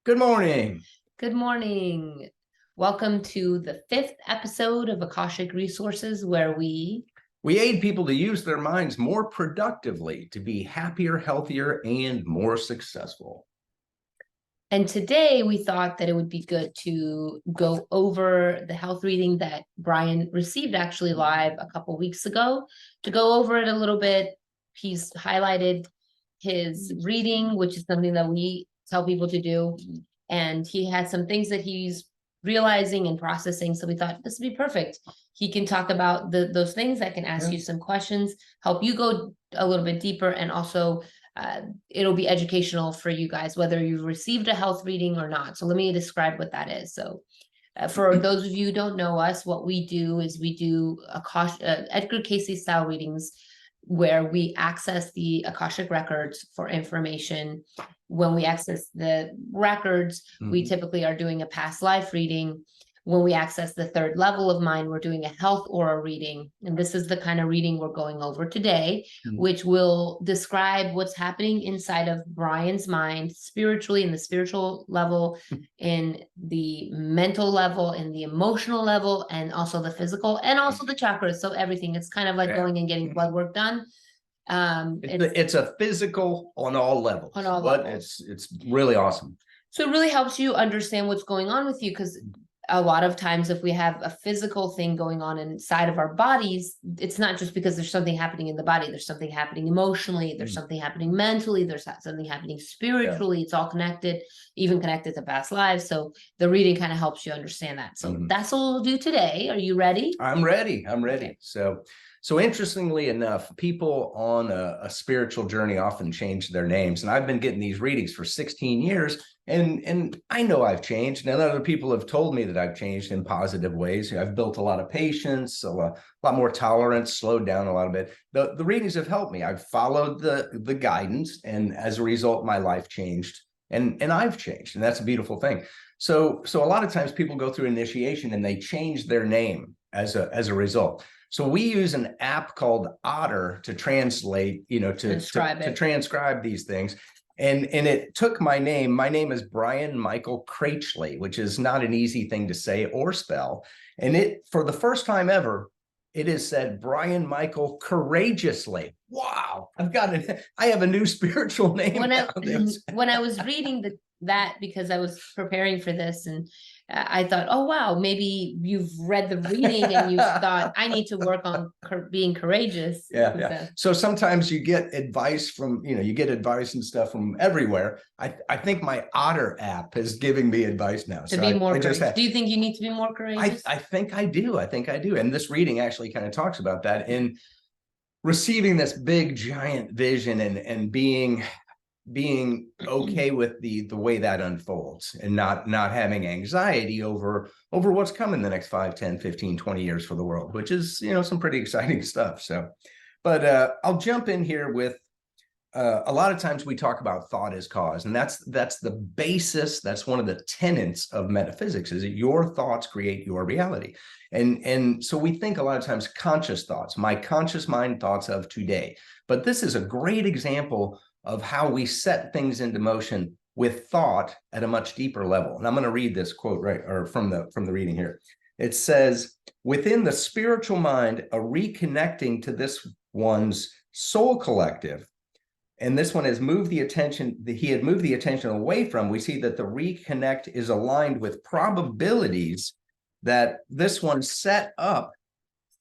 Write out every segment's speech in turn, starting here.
Good morning. Good morning. Welcome to the 5th episode of Akashic Resources, where we aid people to use their minds more productively to be happier, healthier, and more successful. And today we thought that it would be good to go over the health reading that Brian received actually live a couple weeks ago, to go over it a little bit. He's highlighted his reading, which is something that we tell people to do. And he had some things that he's realizing and processing. So we thought this would be perfect. He can talk about those things. I can ask you some questions, help you go a little bit deeper, and also it'll be educational for you guys, whether you received a health reading or not. So let me describe what that is. So for those of you who don't know us, what we do is we do Edgar Cayce style readings, where we access the Akashic records for information. When we access the records, we typically are doing a past life reading. When we access the third level of mind, we're doing a health aura reading. And this is the kind of reading we're going over today, which will describe what's happening inside of Brian's mind, spiritually, in the spiritual level, in the mental level, in the emotional level, and also the physical, and also the chakras. So everything. It's kind of like going and getting blood work done. It's a physical on all levels. On all levels. It's really awesome. So it really helps you understand what's going on with you, because a lot of times if we have a physical thing going on inside of our bodies, it's not just because there's something happening in the body. There's something happening emotionally. There's something happening mentally. There's something happening spiritually. It's all connected, even connected to past lives. So the reading kind of helps you understand that. So that's what we'll do today. Are you ready? I'm ready. Okay. So interestingly enough, people on a spiritual journey often change their names. And I've been getting these readings for 16 years. And I know I've changed. And other people have told me that I've changed in positive ways. I've built a lot of patience, a lot more tolerance, slowed down a lot bit. The readings have helped me. I've followed the guidance. And as a result, my life changed. And I've changed. And that's a beautiful thing. So a lot of times people go through initiation and they change their name as a result. So we use an app called Otter to translate, to transcribe these things. And it took my name. My name is Brian Michael Cratchley, which is not an easy thing to say or spell. And it, for the first time ever, it is said Brian Michael Courageously. Wow, I have a new spiritual name. When I was reading that, because I was preparing for this, and I thought, oh wow, maybe you've read the reading and you thought, I need to work on being courageous. Yeah. So sometimes you get advice from, you get advice and stuff from everywhere. I think my Otter app is giving me advice now. To be more courageous. Do you think you need to be more courageous? I think I do. And this reading actually kind of talks about that, in receiving this big giant vision and being okay with the way that unfolds, and not having anxiety over what's coming the next 5, 10, 15, 20 years for the world, which is, some pretty exciting stuff. So, but I'll jump in here with a lot of times we talk about thought as cause, and that's the basis. That's one of the tenets of metaphysics, is that your thoughts create your reality. And so we think a lot of times conscious thoughts, my conscious mind thoughts of today. But this is a great example of how we set things into motion with thought at a much deeper level. And I'm going to read this quote from the reading here. It says, within the spiritual mind, a reconnecting to this one's soul collective. And this one has moved the attention that he had moved the attention away from. We see that the reconnect is aligned with probabilities that this one set up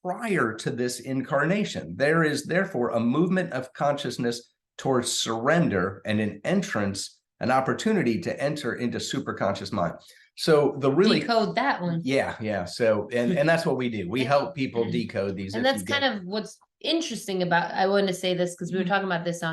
prior to this incarnation. There is therefore a movement of consciousness towards surrender and an opportunity to enter into superconscious mind. So decode that one. Yeah. So, and that's what we do. We help people decode these. And that's kind of what's interesting about, I want to say this because we were talking about this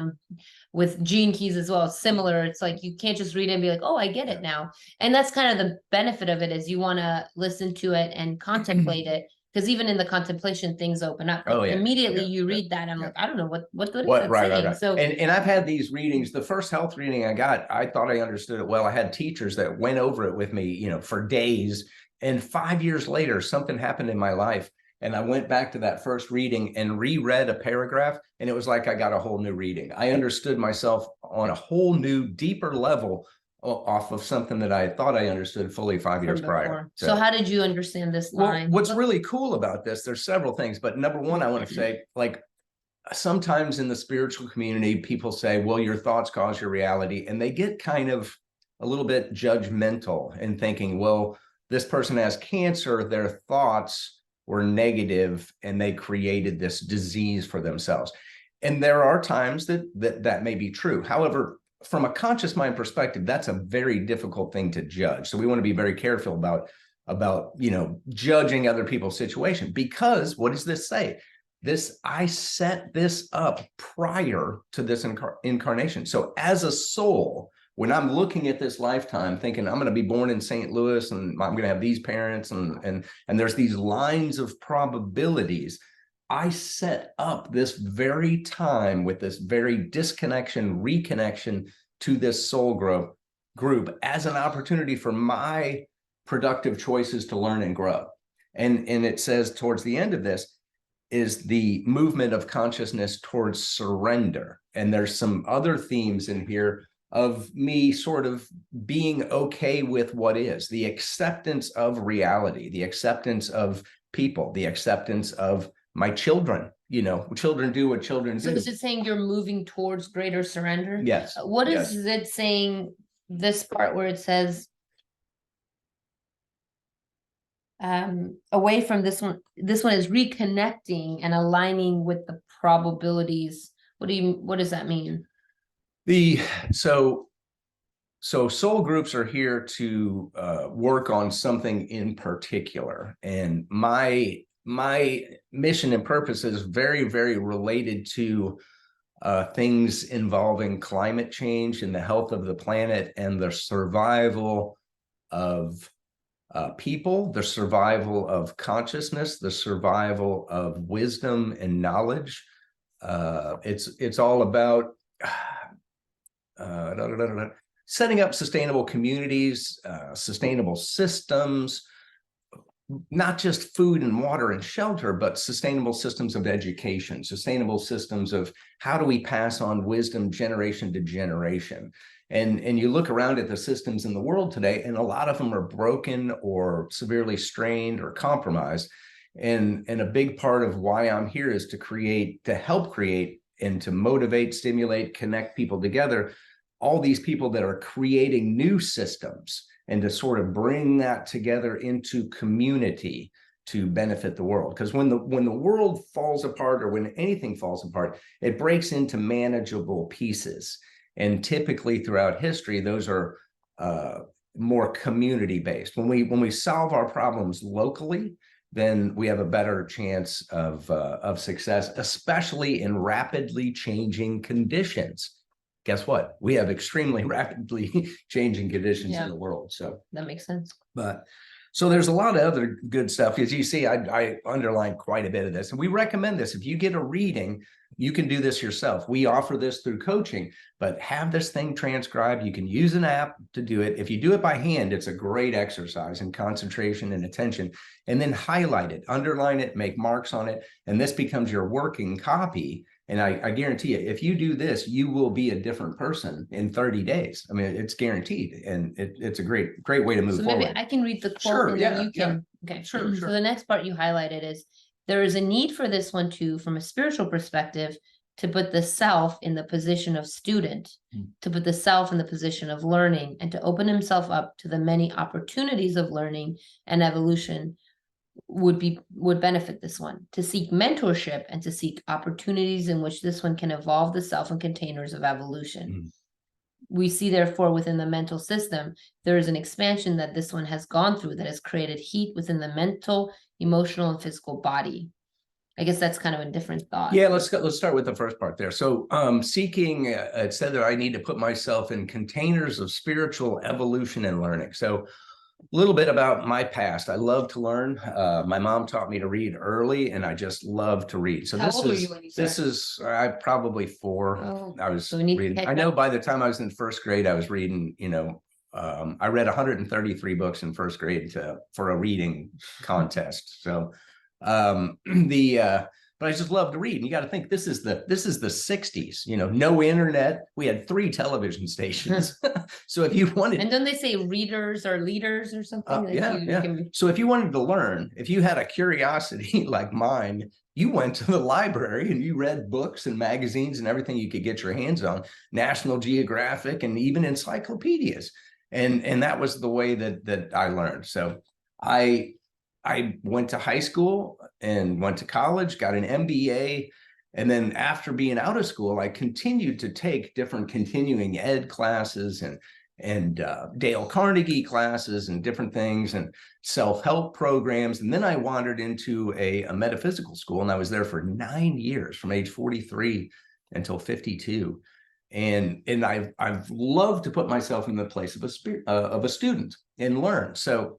with Gene Keys as well. It's similar. It's like, you can't just read it and be like, oh, I get it now. And that's kind of the benefit of it, is you want to listen to it and contemplate it. Because even in the contemplation, things open up. Immediately you read that, I'm like, I don't know what saying. Right. So, and I've had these readings. The first health reading I got, I thought I understood it well. I had teachers that went over it with me, for days. And 5 years later, something happened in my life, and I went back to that first reading and reread a paragraph, and it was like I got a whole new reading. I understood myself on a whole new, deeper level off of something that I thought I understood fully 5 years from prior. before. So how did you understand this Well, line? what's really cool about this, there's several things, but number one, I want to say, like, sometimes in the spiritual community, people say, well, your thoughts cause your reality. And they get kind of a little bit judgmental in thinking, well, this person has cancer, their thoughts were negative and they created this disease for themselves. And there are times that may be true. However, from a conscious mind perspective, that's a very difficult thing to judge. So we want to be very careful about judging other people's situation, because what does this say? I set this up prior to this incarnation. So as a soul, when I'm looking at this lifetime thinking I'm going to be born in St. Louis and I'm going to have these parents and there's these lines of probabilities, I set up this very time with this very disconnection, reconnection to this soul group as an opportunity for my productive choices to learn and grow. And it says towards the end of this is the movement of consciousness towards surrender. And there's some other themes in here of me sort of being okay with what is, the acceptance of reality, the acceptance of people, the acceptance of my children. Children do what children So do. is it saying you're moving towards greater surrender? Yes. What is it saying, this part where it says away from this one is reconnecting and aligning with the probabilities? What does that mean? So soul groups are here to work on something in particular, and my mission and purpose is very, very related to things involving climate change and the health of the planet and the survival of people, the survival of consciousness, the survival of wisdom and knowledge. It's all about setting up sustainable communities, sustainable systems, not just food and water and shelter, but sustainable systems of education, sustainable systems of how do we pass on wisdom generation to generation. And you look around at the systems in the world today, and a lot of them are broken or severely strained or compromised. And a big part of why I'm here is to help create and to motivate, stimulate, connect people together, all these people that are creating new systems, and to sort of bring that together into community to benefit the world. Because when the world falls apart, or when anything falls apart, it breaks into manageable pieces. And typically throughout history, those are more community-based. When we solve our problems locally, then we have a better chance of success, especially in rapidly changing conditions. Guess what? We have extremely rapidly changing conditions in the world. So that makes sense. So there's a lot of other good stuff. As you see, I underlined quite a bit of this, and we recommend this. If you get a reading, you can do this yourself. We offer this through coaching, but have this thing transcribed. You can use an app to do it. If you do it by hand, it's a great exercise in concentration and attention, and then highlight it, underline it, make marks on it. And this becomes your working copy. And I guarantee you, if you do this, you will be a different person in 30 days. I mean, it's guaranteed. And it's a great way to move forward. Maybe I can read the quote. Sure, and then you can. Okay. Sure. So the next part you highlighted is, there is a need for this one too, from a spiritual perspective, to put the self in the position of student, to put the self in the position of learning, and to open himself up to the many opportunities of learning and evolution would benefit this one, to seek mentorship and to seek opportunities in which this one can evolve the self in containers of evolution. We see, therefore, within the mental system, there is an expansion that this one has gone through that has created heat within the mental, emotional, and physical body. I guess that's kind of a different thought. Yeah, let's start with the first part there. So seeking, it said that I need to put myself in containers of spiritual evolution and learning. So a little bit about my past. I love to learn. My mom taught me to read early, and I just love to read. So How old were you when you started? This is probably 4. Oh, I was so we need to reading. catch I know up. by the time I was in first grade, I was reading. I read 133 books in first grade for a reading contest. So but I just love to read. And you got to think this is the 60s, no internet. We had 3 television stations. So if you wanted, and don't they say readers are leaders or something? Like yeah. So if you wanted to learn, if you had a curiosity like mine, you went to the library and you read books and magazines and everything you could get your hands on, National Geographic and even encyclopedias. And that was the way that I learned. So I went to high school and went to college, got an MBA. And then after being out of school, I continued to take different continuing ed classes and Dale Carnegie classes and different things and self-help programs. And then I wandered into a metaphysical school, and I was there for 9 years, from age 43 until 52. And I've loved to put myself in the place of a student and learn. So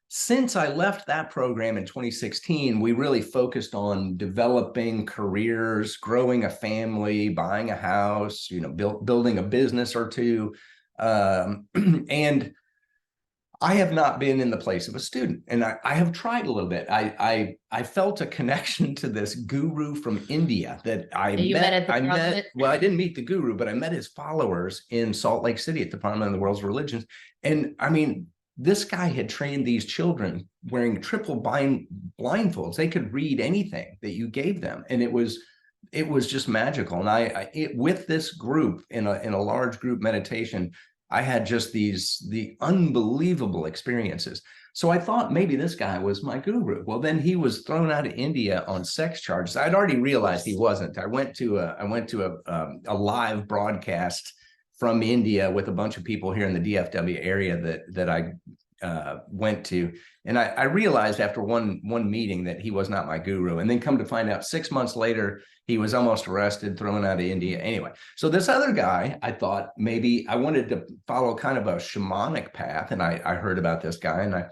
since I left that program in 2016, we really focused on developing careers, growing a family, buying a house, building a business or two. And I have not been in the place of a student, and I have tried a little bit. I felt a connection to this guru from India that I met. Well, I didn't meet the guru, but I met his followers in Salt Lake City at the Department of the World's Religions. And I mean, this guy had trained these children wearing triple blindfolds. They could read anything that you gave them, and it was just magical. And with this group in a large group meditation, I had just the unbelievable experiences. So I thought maybe this guy was my guru. Well, then he was thrown out of India on sex charges. I'd already realized he wasn't. I went to a live broadcast from India with a bunch of people here in the DFW area that I went to. And I realized after one meeting that he was not my guru. And then come to find out 6 months later, he was almost arrested, thrown out of India. Anyway, so this other guy, I thought maybe I wanted to follow kind of a shamanic path. And I heard about this guy, and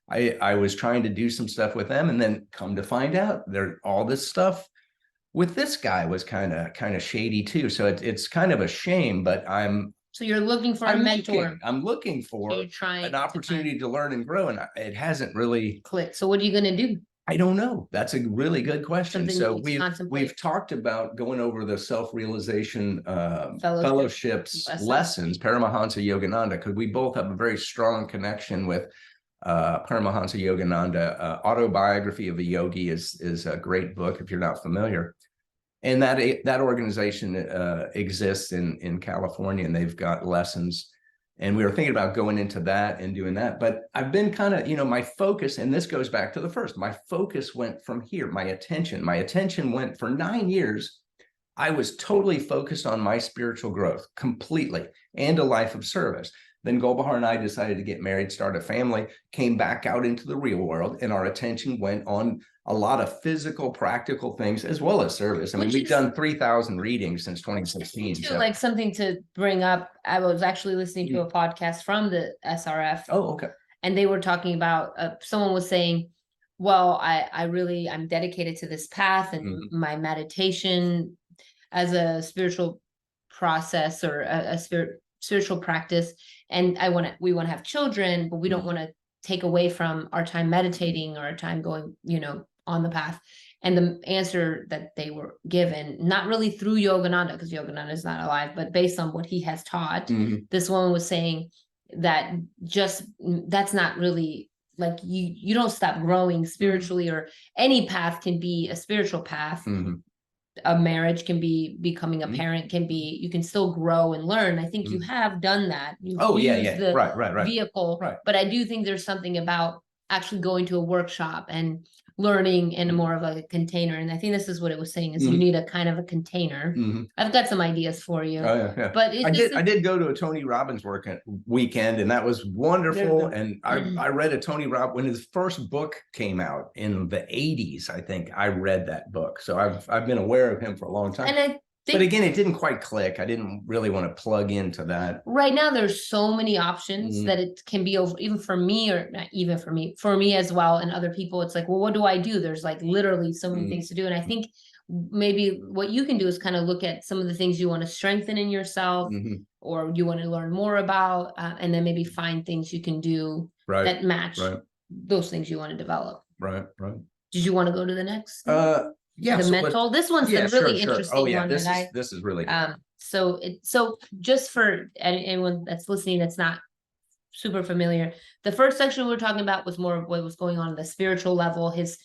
I was trying to do some stuff with them. And then come to find out all this stuff with this guy was kind of shady too. So it's kind of a shame, but so you're looking for a mentor. I'm looking for an opportunity to learn and grow, and it hasn't really clicked. So what are you going to do? I don't know. That's a really good question. So we've talked about going over the self-realization fellowships lessons, Paramahansa Yogananda, because we both have a very strong connection with Paramahansa Yogananda. Autobiography of a Yogi is a great book if you're not familiar. And that organization exists in California, and they've got lessons. And we were thinking about going into that and doing that. But I've been kind of, my focus, and this goes back to the first, my focus went from here. My attention went for 9 years. I was totally focused on my spiritual growth completely, and a life of service. Then Golbahar and I decided to get married, start a family, came back out into the real world, and our attention went on a lot of physical, practical things, as well as service. I mean, we've done 3,000 readings since 2016. So. Like something to bring up, I was actually listening to a podcast from the SRF. Oh, okay. And they were talking about, someone was saying, well, I'm dedicated to this path, and my meditation as a spiritual process or a spiritual practice. And we want to have children, but we don't want to take away from our time meditating or our time going, on the path. And the answer that they were given, not really through Yogananda, because Yogananda is not alive, but based on what he has taught, this woman was saying that that's not really, like, you don't stop growing spiritually, or any path can be a spiritual path. A marriage can be, becoming a parent can be, you can still grow and learn. I think you have done that. You've used the right. vehicle, but I do think there's something about actually going to a workshop and learning in more of a container. And I think this is what it was saying, is you need a kind of a container. I've got some ideas for you. But I did go to a Tony Robbins weekend, and that was wonderful. And I read a Tony Robbins when his first book came out in the 80s. I think I read that book, so I've been aware of him for a long time. And but again, it didn't quite click. I didn't really want to plug into that. Right now, there's so many options that it can be over, even for me, or not even for me as well, and other people. It's like, well, what do I do? There's like literally so many things to do. And I think maybe what you can do is kind of look at some of the things you want to strengthen in yourself, or you want to learn more about, and then maybe find things you can do that match those things you want to develop. Right. Did you want to go to the next? Yeah. the So mental. This one's yeah, the sure, really sure. Oh interesting yeah, one that I this is really good. so just for anyone that's listening that's not super familiar, the first section we were talking about was more of what was going on at the spiritual level, his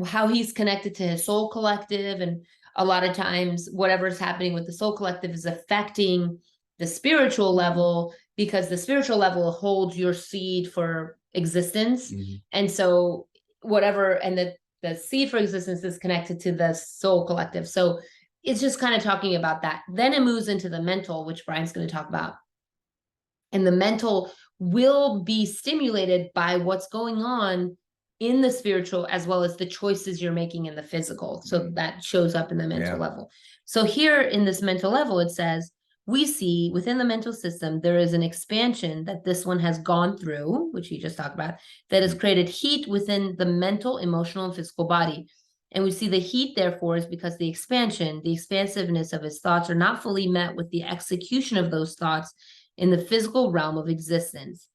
how he's connected to his soul collective, and a lot of times whatever's happening with the soul collective is affecting the spiritual level, because the spiritual level holds your seed for existence. And so whatever, and the seed for existence is connected to the soul collective. So it's just kind of talking about that. Then it moves into the mental, which Brian's going to talk about. And the mental will be stimulated by what's going on in the spiritual, as well as the choices you're making in the physical. So that shows up in the mental level. So here in this mental level, it says, we see within the mental system, there is an expansion that this one has gone through, which he just talked about, that has created heat within the mental, emotional, and physical body. And we see the heat, therefore, is because the expansion, the expansiveness of his thoughts are not fully met with the execution of those thoughts in the physical realm of existence.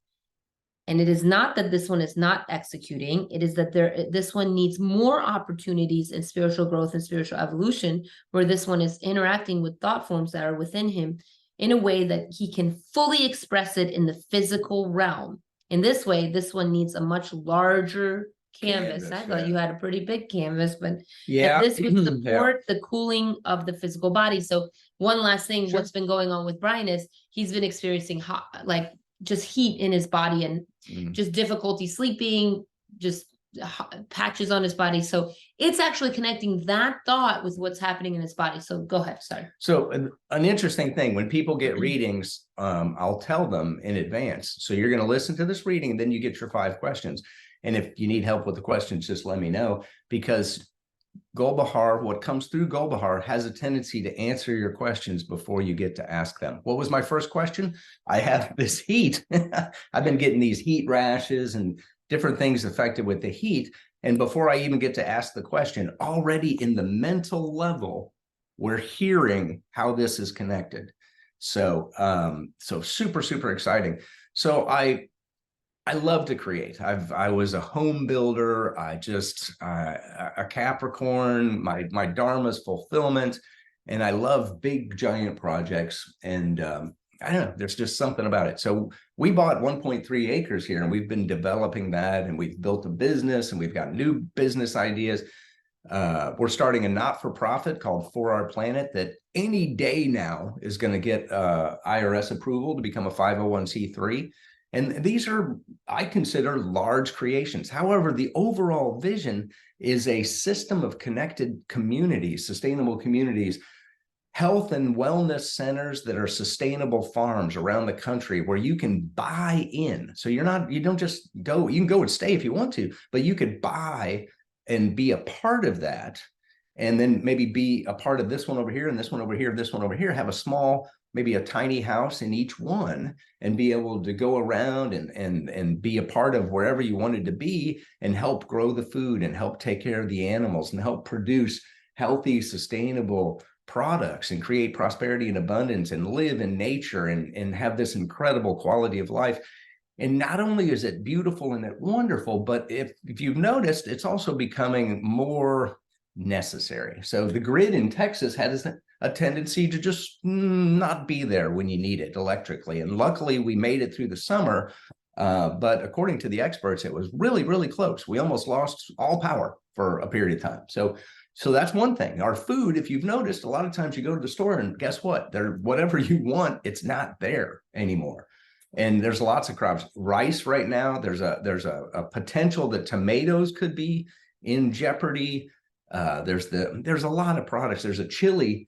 And it is not that this one is not executing, it is that this one needs more opportunities in spiritual growth and spiritual evolution, where this one is interacting with thought forms that are within him in a way that he can fully express it in the physical realm. In this way, this one needs a much larger canvas. I thought you had a pretty big canvas, but this would support the cooling of the physical body. So one last thing, what's been going on with Brian is he's been experiencing hot, like just heat in his body, and just difficulty sleeping, just patches on his body. So it's actually connecting that thought with what's happening in his body. So go ahead, sorry. So an interesting thing, when people get readings, I'll tell them in advance. So you're going to listen to this reading, and then you get your 5 questions. And if you need help with the questions, just let me know, because Golbahar, what comes through Golbahar has a tendency to answer your questions before you get to ask them. What was my first question? I have this heat. I've been getting these heat rashes and different things affected with the heat. And before I even get to ask the question, already in the mental level, we're hearing how this is connected. So, so super, super exciting. So I love to create. I was a home builder. I just a Capricorn. My Dharma's fulfillment, and I love big giant projects. And I don't know, there's just something about it. So we bought 1.3 acres here, and we've been developing that, and we've built a business, and we've got new business ideas. We're starting a not-for-profit called For Our Planet that any day now is going to get IRS approval to become a 501c3. And these are, I consider, large creations. However, the overall vision is a system of connected communities, sustainable communities, health and wellness centers that are sustainable farms around the country where you can buy in. So you don't just go, you can go and stay if you want to, but you could buy and be a part of that. And then maybe be a part of this one over here, and this one over here, this one over here, have a small, maybe a tiny house in each one, and be able to go around and be a part of wherever you wanted to be, and help grow the food, and help take care of the animals, and help produce healthy, sustainable products, and create prosperity and abundance, and live in nature, and have this incredible quality of life. And not only is it beautiful and wonderful, but if you've noticed, it's also becoming more necessary. So the grid in Texas has a tendency to just not be there when you need it electrically. And luckily we made it through the summer. But according to the experts, it was really, really close. We almost lost all power for a period of time. So that's one thing. Our food, if you've noticed, a lot of times you go to the store and guess what? Whatever you want, it's not there anymore. And there's lots of crops. Rice right now, there's a potential that tomatoes could be in jeopardy. There's a lot of products. There's a chili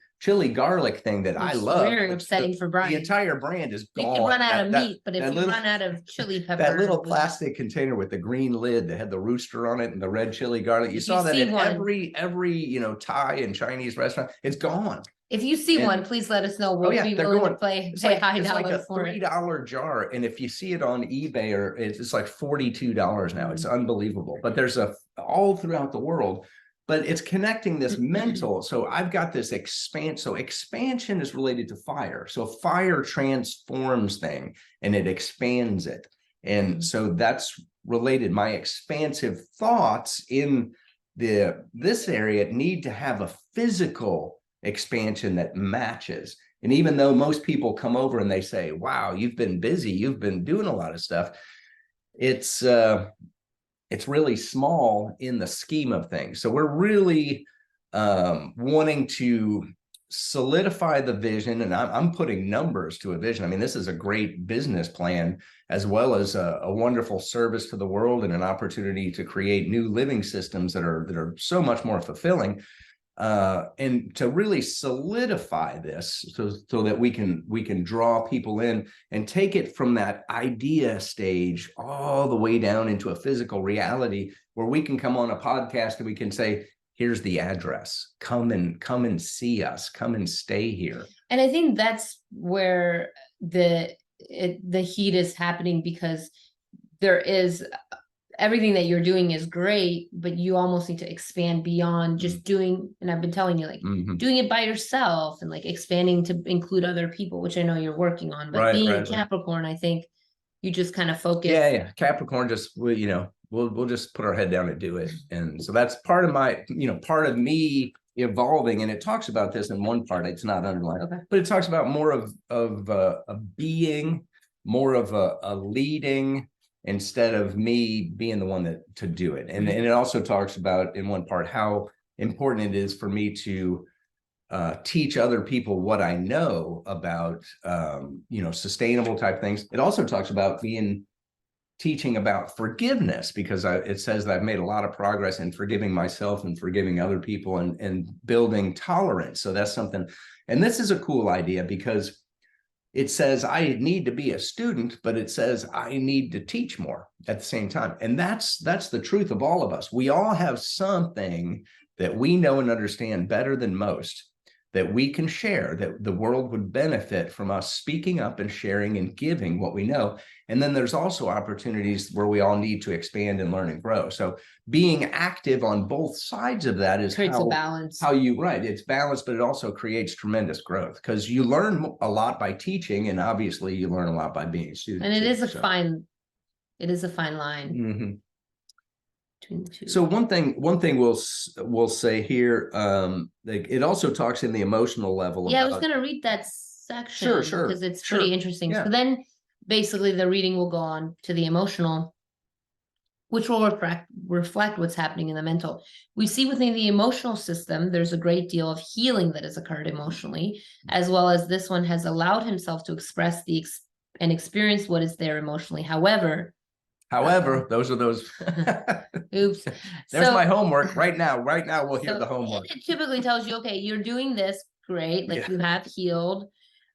garlic thing that I love. Very upsetting for Brian. The entire brand is gone. You could run out of meat, but if you run out of chili pepper, that little plastic container with the green lid that had the rooster on it and the red chili garlic, you saw that in every Thai and Chinese restaurant. It's gone. If you see one, please let us know. We'll be willing to pay high dollar for it. It's like a $3 jar, and if you see it on eBay, or it's like $42 now. It's unbelievable. But there's all throughout the world. But it's connecting this mental. So I've got this expansion. So expansion is related to fire. So fire transforms thing and it expands it. And so that's related. My expansive thoughts in this area need to have a physical expansion that matches. And even though most people come over and they say, wow, you've been busy, you've been doing a lot of stuff, it's really small in the scheme of things. So we're really wanting to solidify the vision, and I'm putting numbers to a vision. I mean, this is a great business plan, as well as a wonderful service to the world and an opportunity to create new living systems that are so much more fulfilling. And to really solidify this so that we can draw people in and take it from that idea stage all the way down into a physical reality where we can come on a podcast and we can say, here's the address, come and see us, come and stay here. And I think that's where the heat is happening, because there is everything that you're doing is great, but you almost need to expand beyond just doing, and I've been telling you, like doing it by yourself and like expanding to include other people, which I know you're working on, but being Capricorn, I think you just kind of focus. Yeah. Capricorn, just, we'll just put our head down and do it. And so that's part of my, part of me evolving. And it talks about this in one part, it's not underlined, but it talks about more of a being, more of a leading, instead of me being the one to do it. And it also talks about in one part how important it is for me to teach other people what I know about, sustainable type things. It also talks about teaching about forgiveness, because it says that I've made a lot of progress in forgiving myself and forgiving other people and building tolerance. So that's something, and this is a cool idea, because it says I need to be a student, but it says I need to teach more at the same time. And that's the truth of all of us. We all have something that we know and understand better than most that we can share, that the world would benefit from us speaking up and sharing and giving what we know. And then there's also opportunities where we all need to expand and learn and grow. So being active on both sides of that is creates a balance. It's balanced, but it also creates tremendous growth, because you learn a lot by teaching, and obviously you learn a lot by being a student. And it is a fine line. So one thing we'll say here, like it also talks in the emotional level. Yeah, I was going to read that section because it's pretty interesting. Yeah. So then basically the reading will go on to the emotional, which will reflect what's happening in the mental. We see within the emotional system, there's a great deal of healing that has occurred emotionally, as well as this one has allowed himself to express and experience what is there emotionally. However, those are those. Oops. There's my homework right now. Right now, we'll hear the homework. It typically tells you, okay, you're doing this great. Like you have healed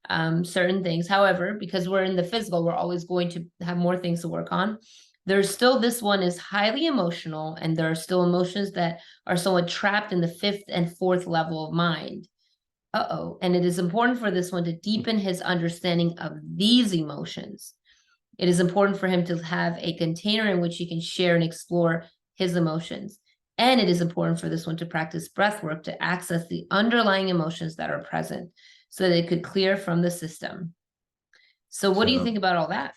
certain things. However, because we're in the physical, we're always going to have more things to work on. There's still, this one is highly emotional, and there are still emotions that are somewhat trapped in the 5th and 4th level of mind. And it is important for this one to deepen his understanding of these emotions. It is important for him to have a container in which he can share and explore his emotions. And it is important for this one to practice breath work to access the underlying emotions that are present so that it could clear from the system. So what do you think about all that?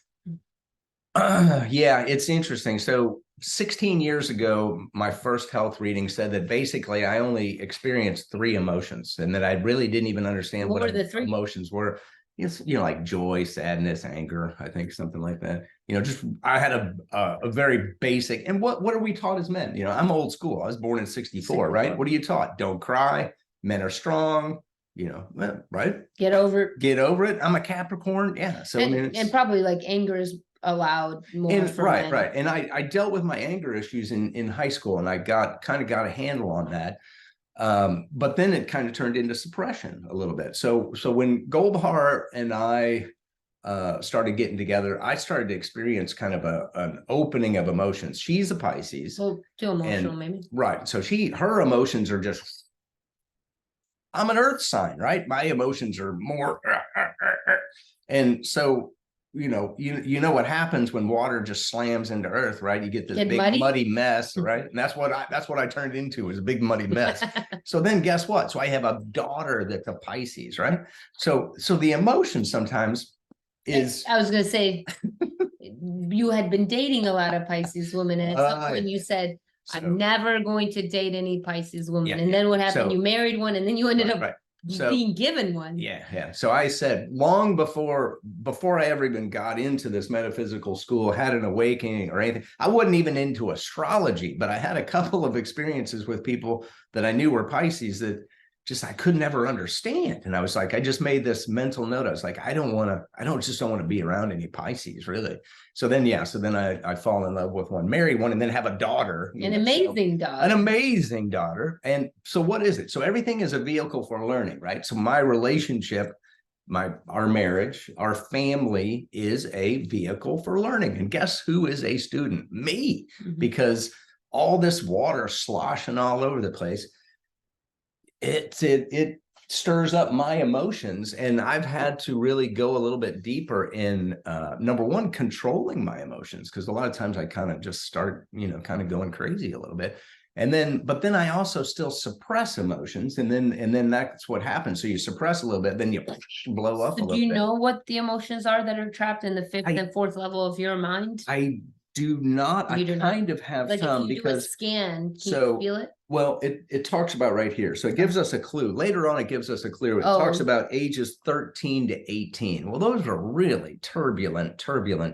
Yeah, it's interesting. So 16 years ago, my first health reading said that basically I only experienced 3 emotions, and that I really didn't even understand what were the 3 emotions were. It's, like joy, sadness, anger, I think, something like that. Just I had a very basic, and what are we taught as men? I'm old school. I was born in 64, right? What are you taught? Don't cry. Men are strong, right? Get over it. I'm a Capricorn. Yeah. So and probably like anger is allowed more for men. Right. And I dealt with my anger issues in high school, and I got a handle on that. But then it kind of turned into suppression a little bit. So when Goldhar and I started getting together, I started to experience kind of an opening of emotions. She's a Pisces. Well, too emotional, maybe. Right. So her emotions are just, I'm an earth sign, right? My emotions are more, and so you know what happens when water just slams into earth, right? You get this big muddy mess, right? And that's what I turned into, is a big muddy mess. So then guess what? So I have a daughter that's a Pisces, right? So the emotion sometimes is, I was gonna say you had been dating a lot of Pisces women, and at some point you said, I'm never going to date any Pisces woman. Yeah, and yeah. then what happened? So- You married one, and then you ended up Right. So being given one. yeah. So I said long before I ever even got into this metaphysical school, had an awakening or anything, I wasn't even into astrology, but I had a couple of experiences with people that I knew were Pisces that just I could never understand. And I was like, I just made this mental note. I was like, I don't want to be around any Pisces, really. So then, I fall in love with one, marry one, and then have a daughter. An amazing daughter. An amazing daughter. And so what is it? So everything is a vehicle for learning, right? So my relationship, our marriage, our family is a vehicle for learning. And guess who is a student? Me. Mhm. Because all this water sloshing all over the place, it stirs up my emotions, and I've had to really go a little bit deeper in number one, controlling my emotions, because a lot of times I kind of just start kind of going crazy a little bit, but then I also still suppress emotions, and then that's what happens. So you suppress a little bit, then you blow up a So little do you bit. know what the emotions are that are trapped in the fifth and fourth level of your mind? I do not. You do I not? kind of have Like some, if you do a because scan, can so you feel it? well, it talks about right here. So it gives us a clue. Later on, it gives us a clue. It talks Oh. about ages 13 to 18. Well, those were really turbulent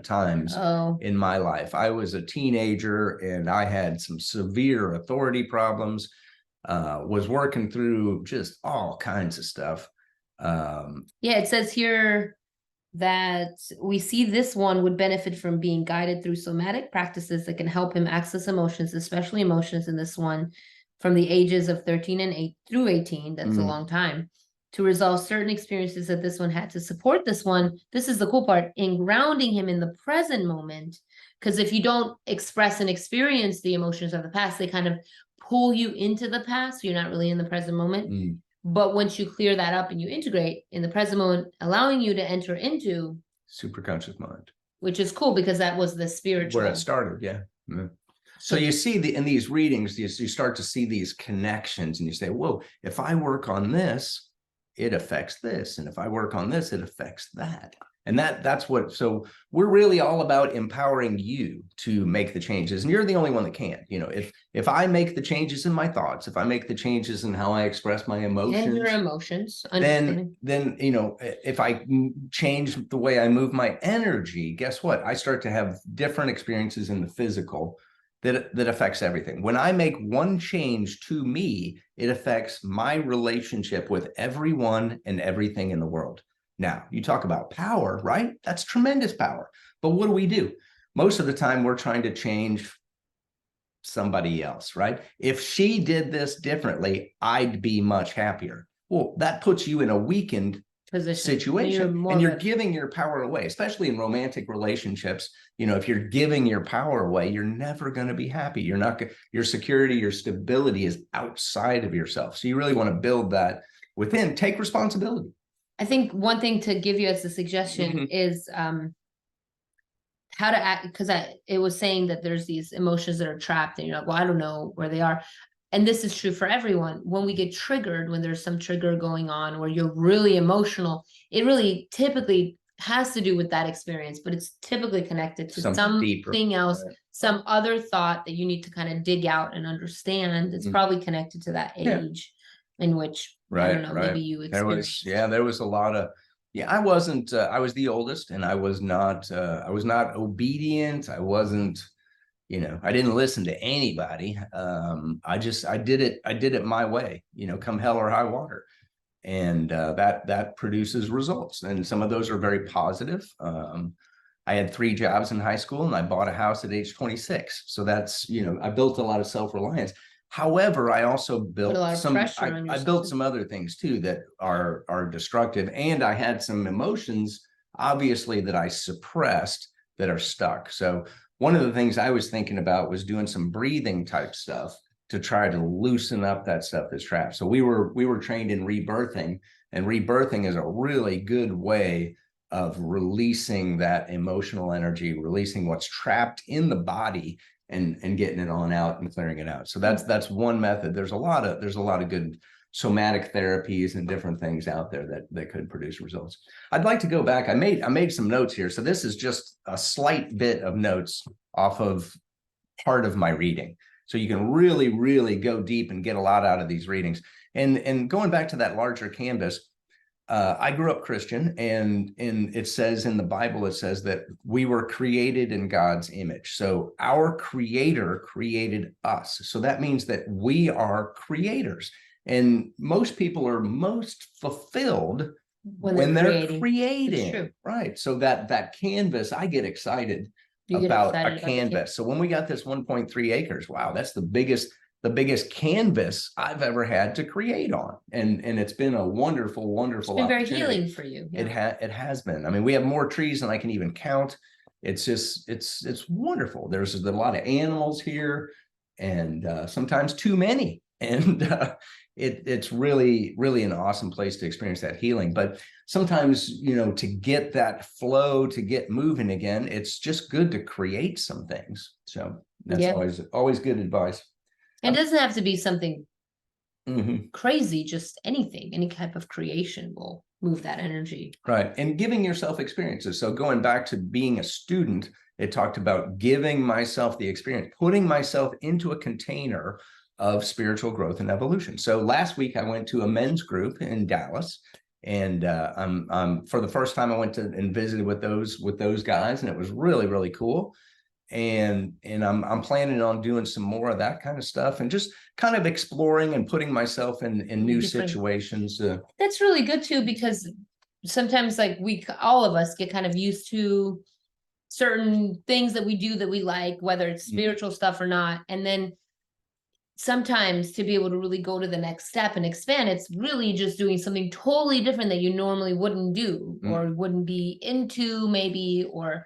times Oh. in my life. I was a teenager and I had some severe authority problems, was working through just all kinds of stuff. Yeah, it says here that we see this one would benefit from being guided through somatic practices that can help him access emotions, especially emotions in this one from the ages of 13 and 8 through 18. That's a long time. To resolve certain experiences that this one had to support this one. This is the cool part, in grounding him in the present moment. Because if you don't express and experience the emotions of the past, they kind of pull you into the past. So you're not really in the present moment. But once you clear that up and you integrate in the present moment, allowing you to enter into superconscious mind, which is cool because that was the spiritual where it started. Yeah. So you see in these readings, you start to see these connections, and you say, whoa, if I work on this, it affects this. And if I work on this, it affects that. And so we're really all about empowering you to make the changes. And you're the only one that can. If I make the changes in my thoughts, if I make the changes in how I express my emotions, and your emotions, then if I change the way I move my energy, guess what? I start to have different experiences in the physical that affects everything. When I make one change to me, it affects my relationship with everyone and everything in the world. Now, you talk about power, right? That's tremendous power. But what do? Most of the time, we're trying to change somebody else, right? If she did this differently, I'd be much happier. Well, that puts you in a weakened situation, and you're giving your power away, especially in romantic relationships. If you're giving your power away, you're never going to be happy. Your security, your stability is outside of yourself. So you really want to build that within. Take responsibility. I think one thing to give you as a suggestion is how to act, because it was saying that there's these emotions that are trapped and you're like, well, I don't know where they are. And this is true for everyone. When we get triggered, when there's some trigger going on where you're really emotional, it really typically has to do with that experience, but it's typically connected to something else, right? Some other thought that you need to kind of dig out and understand. It's probably connected to that age in which, I don't know, maybe you experienced. There was a lot of, I wasn't, I was the oldest, and I was not obedient. I wasn't, I didn't listen to anybody. I did it my way, come hell or high water. And that produces results. And some of those are very positive. I had 3 jobs in high school, and I bought a house at age 26. So that's, I built a lot of self-reliance. However, I also built I built some other things too that are destructive. And I had some emotions, obviously, that I suppressed that are stuck. So one of the things I was thinking about was doing some breathing type stuff to try to loosen up that stuff that's trapped. So we were trained in rebirthing, and rebirthing is a really good way of releasing that emotional energy, releasing what's trapped in the body, and getting it on out and clearing it out. So that's one method. There's a lot of good somatic therapies and different things out there that could produce results. I'd like to go back. I made some notes here. So this is just a slight bit of notes off of part of my reading. So you can really, really go deep and get a lot out of these readings. And going back to that larger canvas, I grew up Christian, and it says in the Bible, it says that we were created in God's image. So our Creator created us. So that means that we are creators. And most people are most fulfilled when they're creating. Right. So that canvas, I get excited about a canvas. So when we got this 1.3 acres, wow, that's the biggest canvas I've ever had to create on. And it's been a wonderful, wonderful It's been very healing for you. Yeah. It has been. I mean, we have more trees than I can even count. It's just, it's wonderful. There's a lot of animals here, and sometimes too many. And it's really, really an awesome place to experience that healing. But sometimes, you know, to get that flow, to get moving again, it's just good to create some things. So that's always good advice. It doesn't have to be something crazy, just anything, any type of creation will move that energy. Right. And giving yourself experiences. So going back to being a student, it talked about giving myself the experience, putting myself into a container of spiritual growth and evolution. So last week I went to a men's group in Dallas, and for the first time I went to and visited with those guys, and it was really, really cool. And I'm planning on doing some more of that kind of stuff, and just kind of exploring and putting myself in new situations. That's really good too, because sometimes like all of us get kind of used to certain things that we do that we like, whether it's spiritual stuff or not. And then sometimes to be able to really go to the next step and expand, it's really just doing something totally different that you normally wouldn't do or wouldn't be into maybe, or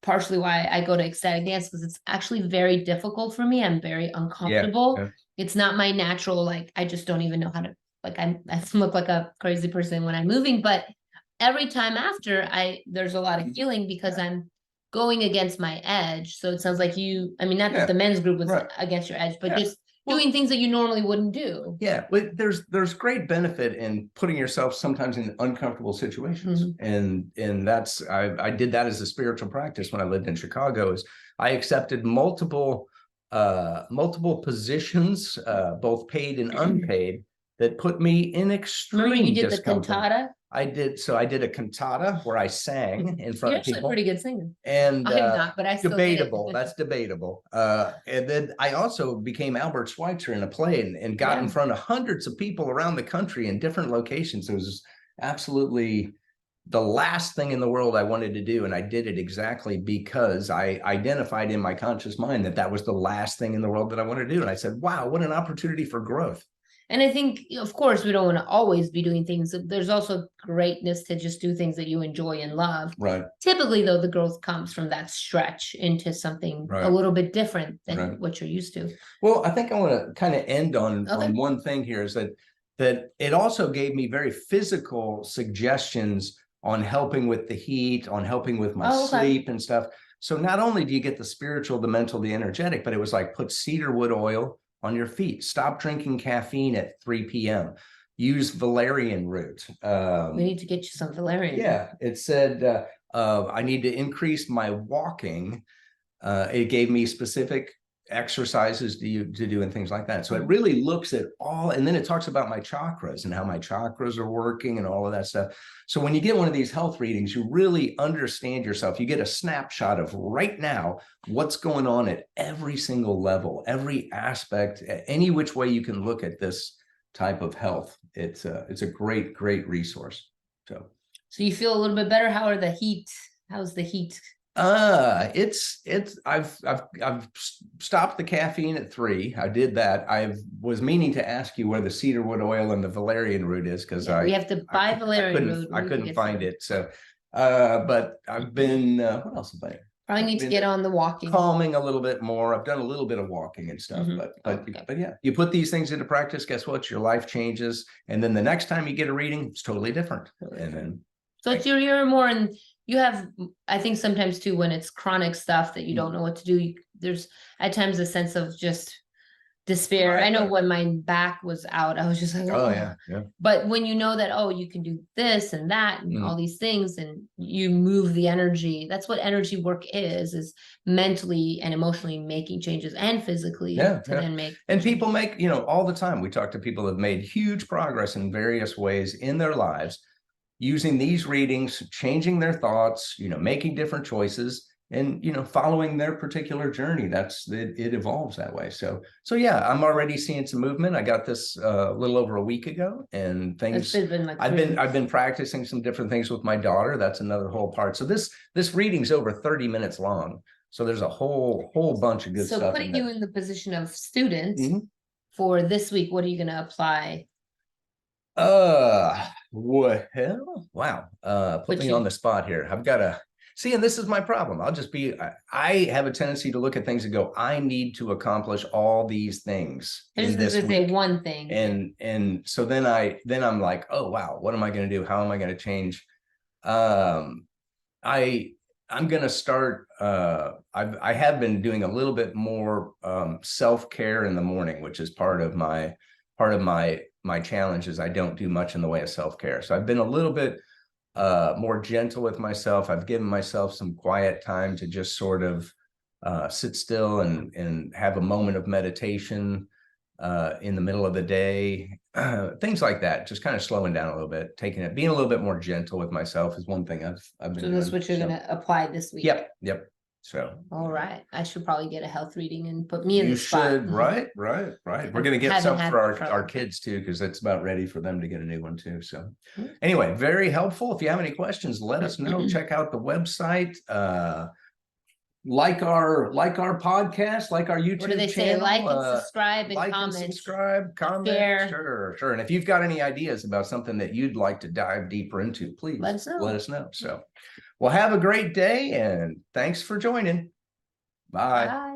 partially why I go to ecstatic dance, because it's actually very difficult for me. I'm very uncomfortable. Yeah. It's not my natural, like, I just don't even know how to, like, I look like a crazy person when I'm moving, but every time after there's a lot of healing because I'm going against my edge. So it sounds like not that the men's group was against your edge, but just doing things that you normally wouldn't do. Yeah, but there's great benefit in putting yourself sometimes in uncomfortable situations. And that's, I did that as a spiritual practice when I lived in Chicago. Is I accepted multiple positions, both paid and unpaid, that put me in extreme discomfort. You did the cantata? I did a cantata where I sang in front of people. You're actually a pretty good singer. And I'm not, but I still debatable. That's debatable. And then I also became Albert Schweitzer in a play and got in front of hundreds of people around the country in different locations. It was absolutely the last thing in the world I wanted to do. And I did it exactly because I identified in my conscious mind that was the last thing in the world that I wanted to do. And I said, wow, what an opportunity for growth. And I think, of course, we don't want to always be doing things. There's also greatness to just do things that you enjoy and love. Right. Typically, though, the growth comes from that stretch into something a little bit different than what you're used to. Well, I think I want to kind of end on one thing here, is that it also gave me very physical suggestions on helping with the heat, on helping with my sleep and stuff. So not only do you get the spiritual, the mental, the energetic, but it was like, put cedarwood oil on your feet. Stop drinking caffeine at 3 p.m. Use valerian root. We need to get you some valerian. Yeah, it said I need to increase my walking. It gave me specific exercises to do and things like that. So it really looks at all, and then it talks about my chakras and how my chakras are working and all of that stuff. So when you get one of these health readings, you really understand yourself. You get a snapshot of right now what's going on at every single level, every aspect, any which way you can look at this type of health. It's a great, great resource. So you feel a little bit better. How's the heat? I've stopped the caffeine at 3. I did that. I was meaning to ask you where the cedarwood oil and the valerian root is, because we have to buy valerian root. I couldn't find it. So, but I've been, what else have I? Probably need to get on the walking. Calming a little bit more. I've done a little bit of walking and stuff, but yeah, you put these things into practice, guess what? Your life changes. And then the next time you get a reading, it's totally different. And then. So you're more in. You have, I think sometimes too, when it's chronic stuff that you don't know what to do, there's at times a sense of just despair. Right, I know right. when my back was out, I was just like, Oh oh. yeah, yeah. But when you know that, oh, you can do this and that and Mhm. all these things, and you move the energy, that's what energy work is mentally and emotionally making changes, and physically Yeah, to yeah. then make. And people make, all the time. We talk to people who have made huge progress in various ways in their lives using these readings, changing their thoughts, making different choices and, following their particular journey. It evolves that way. So yeah, I'm already seeing some movement. I got this a little over a week ago, and It's things been like I've been practicing some different things with my daughter. That's another whole part. So this reading's over 30 minutes long. So there's a whole bunch of good So stuff in putting you there. in the position of student Mhm. for this week, what are you going to apply? Well, wow. Put me on the spot here. I've got to see, and this is my problem. I have a tendency to look at things and go, I need to accomplish all these things in this week. One thing. And so then I'm like, oh wow, what am I going to do? How am I going to change? I'm going to start, I have been doing a little bit more self-care in the morning, which is part of my challenge is I don't do much in the way of self-care. So I've been a little bit more gentle with myself. I've given myself some quiet time to just sort of sit still and have a moment of meditation in the middle of the day, things like that. Just kind of slowing down a little bit, being a little bit more gentle with myself is one thing I've been So that's doing. what you're going to apply this week. Yep. So all right, I should probably get a health reading and put me in you the spot. should, right. We're going to get Haven't some had for that for a our long time. kids too, because it's about ready for them to get a new one too. So Mhm. anyway, very helpful. If you have any questions, let us know. Check out the website. Like our podcast, like our YouTube What do they channel. say? Like and subscribe and like comment. and subscribe, comment. Share. Sure. And if you've got any ideas about something that you'd like to dive deeper into, please Let us know. Let us know. So, well, have a great day and thanks for joining. Bye. Bye.